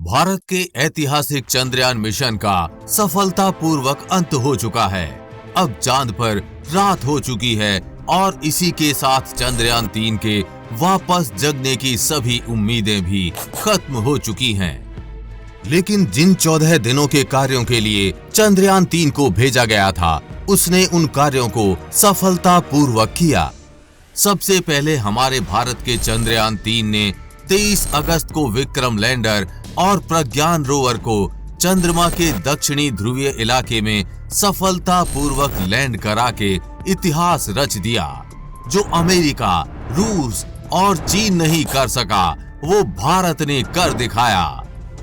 भारत के ऐतिहासिक चंद्रयान मिशन का सफलतापूर्वक अंत हो चुका है। अब चांद पर रात हो चुकी है और इसी के साथ चंद्रयान 3 के वापस जगने की सभी उम्मीदें भी खत्म हो चुकी हैं। लेकिन जिन 14 दिनों के कार्यों के लिए चंद्रयान 3 को भेजा गया था, उसने उन कार्यों को सफलतापूर्वक किया। सबसे पहले हमारे भारत के चंद्रयान 3 ने 23 अगस्त को विक्रम लैंडर और प्रज्ञान रोवर को चंद्रमा के दक्षिणी ध्रुवीय इलाके में सफलतापूर्वक लैंड करा के इतिहास रच दिया। जो अमेरिका, रूस और चीन नहीं कर सका, वो भारत ने कर दिखाया।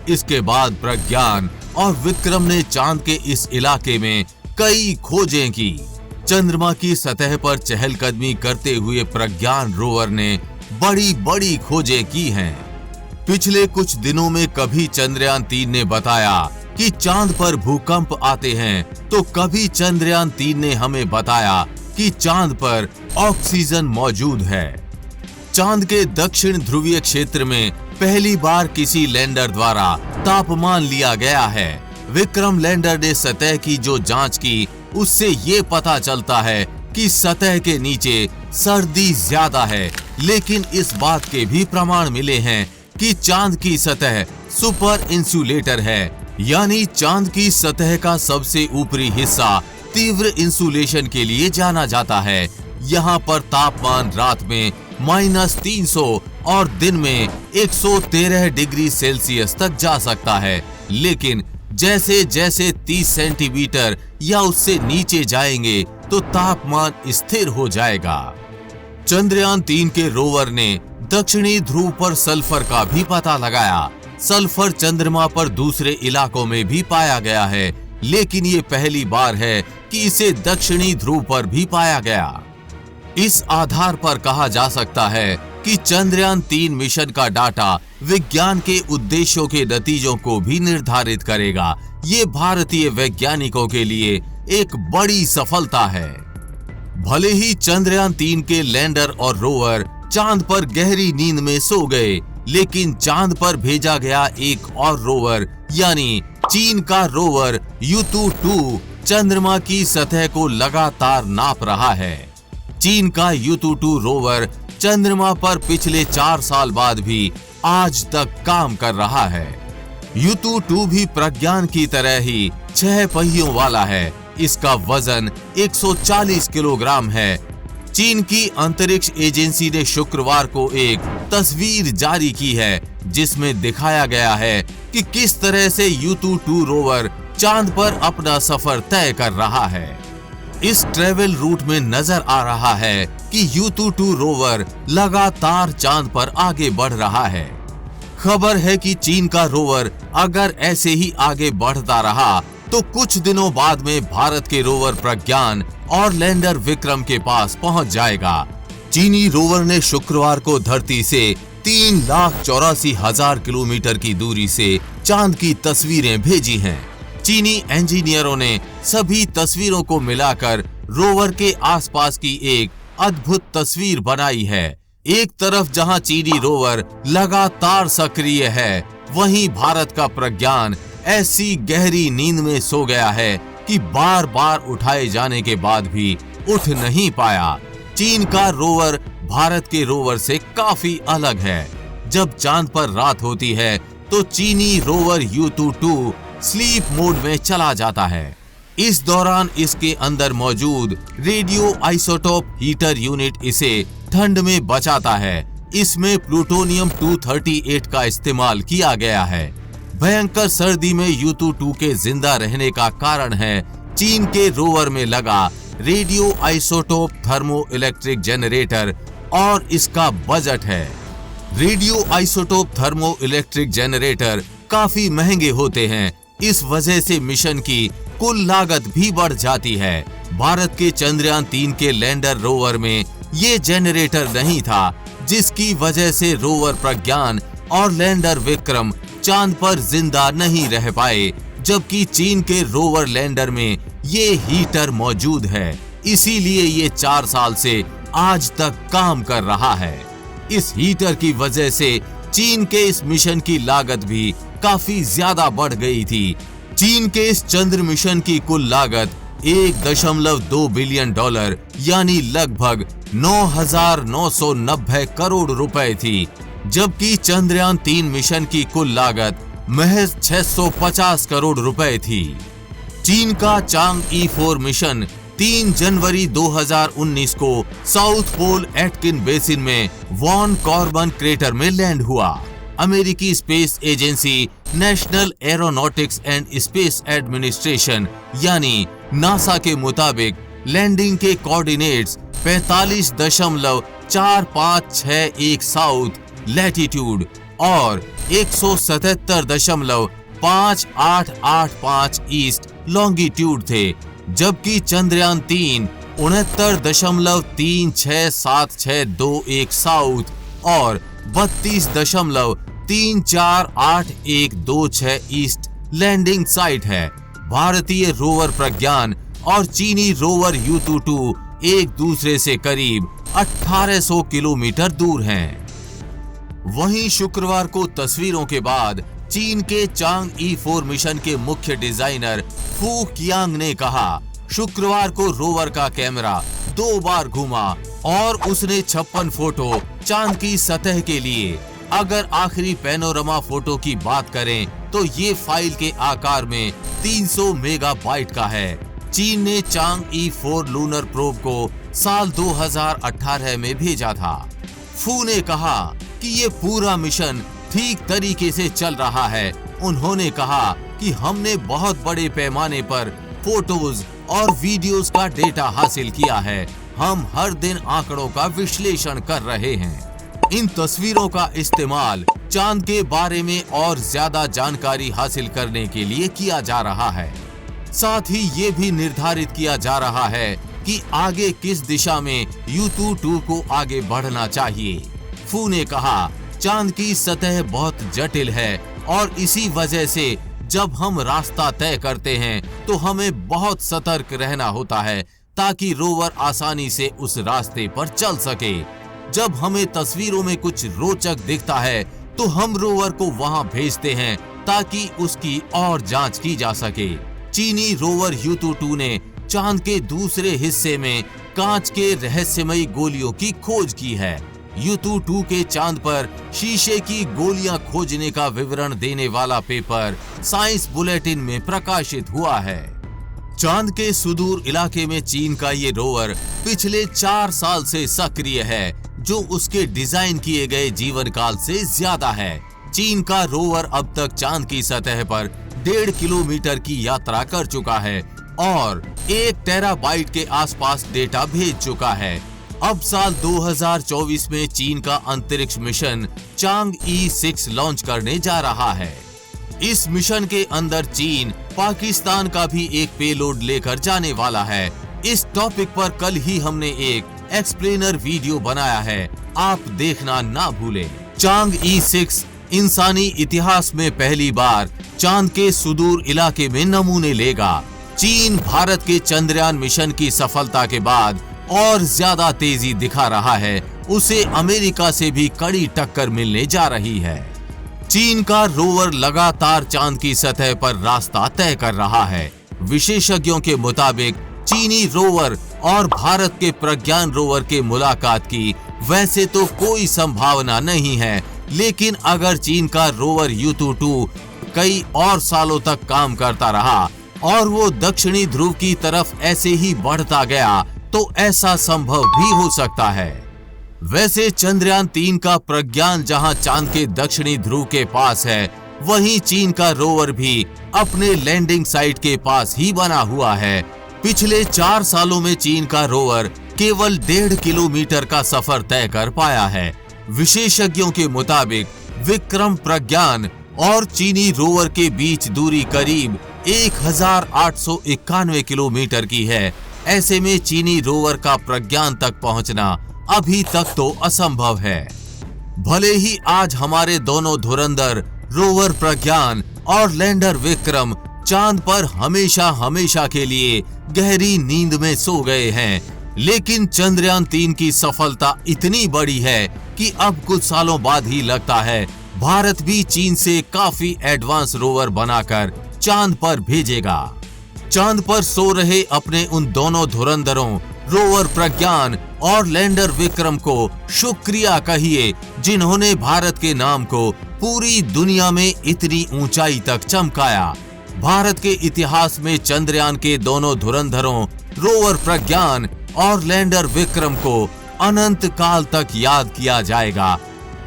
इसके बाद प्रज्ञान और विक्रम ने चांद के इस इलाके में कई खोजें की। चंद्रमा की सतह पर चहलकदमी करते हुए प्रज्ञान रोवर ने बड़ी बड़ी खोजें की हैं। पिछले कुछ दिनों में कभी चंद्रयान 3 ने बताया कि चांद पर भूकंप आते हैं, तो कभी चंद्रयान 3 ने हमें बताया कि चांद पर ऑक्सीजन मौजूद है। चांद के दक्षिण ध्रुवीय क्षेत्र में पहली बार किसी लैंडर द्वारा तापमान लिया गया है। विक्रम लैंडर ने सतह की जो जांच की, उससे ये पता चलता है कि सतह के नीचे सर्दी ज्यादा है, लेकिन इस बात के भी प्रमाण मिले हैं कि चांद की सतह सुपर इंसुलेटर है, यानी चांद की सतह का सबसे ऊपरी हिस्सा तीव्र इंसुलेशन के लिए जाना जाता है। यहाँ पर तापमान रात में -300 और दिन में 113 डिग्री सेल्सियस तक जा सकता है, लेकिन जैसे जैसे 30 सेंटीमीटर या उससे नीचे जाएंगे तो तापमान स्थिर हो जाएगा। चंद्रयान 3 के रोवर ने दक्षिणी ध्रुव पर सल्फर का भी पता लगाया। सल्फर चंद्रमा पर दूसरे इलाकों में भी पाया गया है, लेकिन ये पहली बार है कि इसे दक्षिणी ध्रुव पर भी पाया गया। इस आधार पर कहा जा सकता है कि चंद्रयान 3 मिशन का डाटा विज्ञान के उद्देश्यों के नतीजों को भी निर्धारित करेगा। ये भारतीय वैज्ञानिकों के लिए एक बड़ी सफलता है। भले ही चंद्रयान 3 के लैंडर और रोवर चांद पर गहरी नींद में सो गए, लेकिन चांद पर भेजा गया एक और रोवर यानी चीन का रोवर Yutu-2 चंद्रमा की सतह को लगातार नाप रहा है। चीन का Yutu-2 रोवर चंद्रमा पर पिछले 4 साल बाद भी आज तक काम कर रहा है। Yutu-2 भी प्रज्ञान की तरह ही 6 पहियों वाला है। इसका वजन 140 किलोग्राम है। चीन की अंतरिक्ष एजेंसी ने शुक्रवार को एक तस्वीर जारी की है, जिसमें दिखाया गया है कि किस तरह से Yutu-2 रोवर चांद पर अपना सफर तय कर रहा है। इस ट्रेवल रूट में नजर आ रहा है कि Yutu-2 रोवर लगातार चांद पर आगे बढ़ रहा है। खबर है कि चीन का रोवर अगर ऐसे ही आगे बढ़ता रहा तो कुछ दिनों बाद में भारत के रोवर प्रज्ञान और लैंडर विक्रम के पास पहुंच जाएगा। चीनी रोवर ने शुक्रवार को धरती से 3,84,000 किलोमीटर की दूरी से चांद की तस्वीरें भेजी हैं। चीनी इंजीनियरों ने सभी तस्वीरों को मिलाकर रोवर के आसपास की एक अद्भुत तस्वीर बनाई है। एक तरफ जहां चीनी रोवर लगातार सक्रिय है, वहीं भारत का प्रज्ञान ऐसी गहरी नींद में सो गया है कि बार बार उठाए जाने के बाद भी उठ नहीं पाया। चीन का रोवर भारत के रोवर से काफी अलग है। जब चांद पर रात होती है तो चीनी रोवर Yutu-2 स्लीप मोड में चला जाता है। इस दौरान इसके अंदर मौजूद रेडियो आइसोटोप हीटर यूनिट इसे ठंड में बचाता है। इसमें प्लूटोनियम 238 का इस्तेमाल किया गया है। भयंकर सर्दी में Yutu-2 के जिंदा रहने का कारण है चीन के रोवर में लगा radio isotope thermo electric generator और इसका बजट है। Radio isotope thermo electric generator काफी महंगे होते हैं। इस वजह से मिशन की कुल लागत भी बढ़ जाती है। भारत के चंद्रयान 3 के लैंडर रोवर में ये जनरेटर नहीं था, जिसकी वजह से रोवर प्रज्ञान और लैंडर विक्रम चांद पर जिंदा नहीं रह पाए, जबकि चीन के रोवर लैंडर में ये हीटर मौजूद है। इसीलिए ये 4 साल से आज तक काम कर रहा है। इस हीटर की वजह से चीन के इस मिशन की लागत भी काफी ज्यादा बढ़ गई थी। चीन के इस चंद्र मिशन की कुल लागत 1.2 बिलियन डॉलर यानी लगभग 9,990 करोड़ रुपए थी, जबकि चंद्रयान 3 मिशन की कुल लागत महज 650 करोड़ रुपए थी। चीन का चांग ई-4 मिशन 3 जनवरी 2019 को साउथ पोल एटकिन बेसिन में वॉन कॉर्बन क्रेटर में लैंड हुआ। अमेरिकी space agency national aeronautics and space administration यानी नासा के मुताबिक लैंडिंग के कोऑर्डिनेट्स 45.4561 साउथ लैटिट्यूड और 177.5885 ईस्ट लॉन्गिट्यूड थे, जबकि चंद्रयान 3 69.367621 साउथ और 32.348126 ईस्ट लैंडिंग साइट है। भारतीय रोवर प्रज्ञान और चीनी रोवर U22 एक दूसरे से करीब 1800 किलोमीटर दूर हैं। वहीं शुक्रवार को तस्वीरों के बाद चीन के चांग ई-4 मिशन के मुख्य डिजाइनर फू कियांग ने कहा, शुक्रवार को रोवर का कैमरा 2 बार घूमा और उसने 56 फोटो चांद की सतह के लिए। अगर आखिरी पैनोरमा फोटो की बात करें तो ये फाइल के आकार में 300 मेगाबाइट का है। चीन ने चांग ई-4 लूनर प्रोब को साल 2018 में भेजा था। फू ने कहा कि ये पूरा मिशन ठीक तरीके से चल रहा है। उन्होंने कहा कि हमने बहुत बड़े पैमाने पर फोटोज और वीडियोस का डेटा हासिल किया है। हम हर दिन आंकड़ों का विश्लेषण कर रहे हैं। इन तस्वीरों का इस्तेमाल चांद के बारे में और ज्यादा जानकारी हासिल करने के लिए किया जा रहा है। साथ ही ये भी निर्धारित किया जा रहा है कि आगे किस दिशा में U22 को आगे बढ़ना चाहिए। फू ने कहा, चांद की सतह बहुत जटिल है और इसी वजह से जब हम रास्ता तय करते हैं तो हमें बहुत सतर्क रहना होता है ताकि रोवर आसानी से उस रास्ते पर चल सके। जब हमें तस्वीरों में कुछ रोचक दिखता है तो हम रोवर को वहां भेजते हैं ताकि उसकी और जांच की जा सके। चीनी रोवर U22 ने चांद के दूसरे हिस्से में कांच के रहस्यमयी गोलियों की खोज की है। U22 के चांद पर शीशे की गोलियां खोजने का विवरण देने वाला पेपर साइंस बुलेटिन में प्रकाशित हुआ है। चांद के सुदूर इलाके में चीन का ये रोवर पिछले 4 साल से सक्रिय है, जो उसके डिजाइन किए गए जीवन काल से ज्यादा है। चीन का रोवर अब तक चांद की सतह पर 1.5 किलोमीटर की यात्रा कर चुका है और 1 टेराबाइट के आसपास डेटा भेज चुका है। अब साल 2024 में चीन का अंतरिक्ष मिशन चांग ई-6 लॉन्च करने जा रहा है। इस मिशन के अंदर चीन पाकिस्तान का भी एक पेलोड लेकर जाने वाला है। इस टॉपिक पर कल ही हमने एक एक्सप्लेनर वीडियो बनाया है, आप देखना ना भूलें। चांग ई-6 इंसानी इतिहास में पहली बार चांद के सुदूर इलाके में नमूने लेगा। चीन भारत के चंद्रयान मिशन की सफलता के बाद और ज्यादा तेजी दिखा रहा है। उसे अमेरिका से भी कड़ी टक्कर मिलने जा रही है। चीन का रोवर लगातार चांद की सतह पर रास्ता तय कर रहा है। विशेषज्ञों के मुताबिक चीनी रोवर और भारत के प्रज्ञान रोवर के मुलाकात की वैसे तो कोई संभावना नहीं है, लेकिन अगर चीन का रोवर U22 कई और सालों तक काम करता रहा और वो दक्षिणी ध्रुव की तरफ ऐसे ही बढ़ता गया तो ऐसा संभव भी हो सकता है। वैसे चंद्रयान 3 का प्रज्ञान जहां चांद के दक्षिणी ध्रुव के पास है, वहीं चीन का रोवर भी अपने लैंडिंग साइट के पास ही बना हुआ है। पिछले 4 सालों में चीन का रोवर केवल 1.5 किलोमीटर का सफर तय कर पाया है। विशेषज्ञों के मुताबिक विक्रम प्रज्ञान और चीनी रोवर के बीच दूरी करीब 1891 किलोमीटर की है। ऐसे में चीनी रोवर का प्रज्ञान तक पहुंचना अभी तक तो असंभव है। भले ही आज हमारे दोनों धुरंधर रोवर प्रज्ञान और लैंडर विक्रम चांद पर हमेशा हमेशा के लिए गहरी नींद में सो गए हैं, लेकिन चंद्रयान 3 की सफलता इतनी बड़ी है कि अब कुछ सालों बाद ही लगता है भारत भी चीन से काफी एडवांस रोवर बनाकर चांद पर भेजेगा। चांद पर सो रहे अपने उन दोनों धुरंधरों रोवर प्रज्ञान और लैंडर विक्रम को शुक्रिया कहिए, जिन्होंने भारत के नाम को पूरी दुनिया में इतनी ऊंचाई तक चमकाया। भारत के इतिहास में चंद्रयान के दोनों धुरंधरों रोवर प्रज्ञान और लैंडर विक्रम को अनंत काल तक याद किया जाएगा।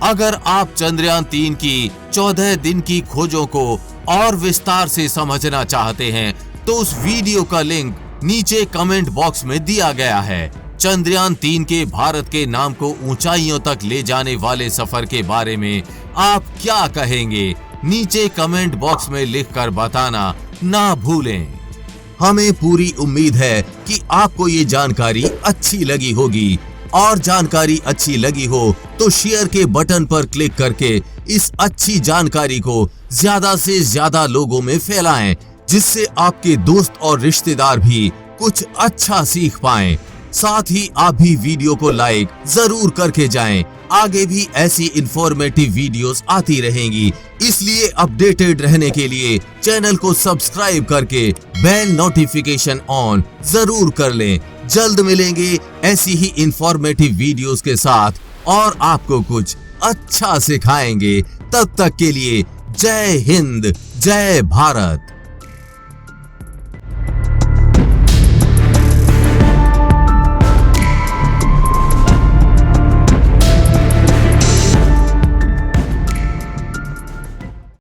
अगर आप चंद्रयान 3 की 14 दिन की खोजों को और विस्तार से समझना चाहते हैं तो उस वीडियो का लिंक नीचे कमेंट बॉक्स में दिया गया है। चंद्रयान 3 के भारत के नाम को ऊंचाइयों तक ले जाने वाले सफर के बारे में आप क्या कहेंगे? नीचे कमेंट बॉक्स में लिखकर बताना ना भूलें। हमें पूरी उम्मीद है कि आपको ये जानकारी अच्छी लगी होगी, और जानकारी अच्छी लगी हो तो शेयर के बटन पर क्लिक करके इस अच्छी जानकारी को ज्यादा से ज्यादा लोगों में फैलाएं, जिससे आपके दोस्त और रिश्तेदार भी कुछ अच्छा सीख पाएं। साथ ही आप भी वीडियो को लाइक जरूर करके जाएं। आगे भी ऐसी इंफॉर्मेटिव वीडियोस आती रहेंगी, इसलिए अपडेटेड रहने के लिए चैनल को सब्सक्राइब करके बेल नोटिफिकेशन ऑन जरूर कर लें। जल्द मिलेंगे ऐसी ही इंफॉर्मेटिव वीडियोस के साथ और आपको कुछ अच्छा सिखाएंगे। तब तक के लिए जय हिंद, जय भारत।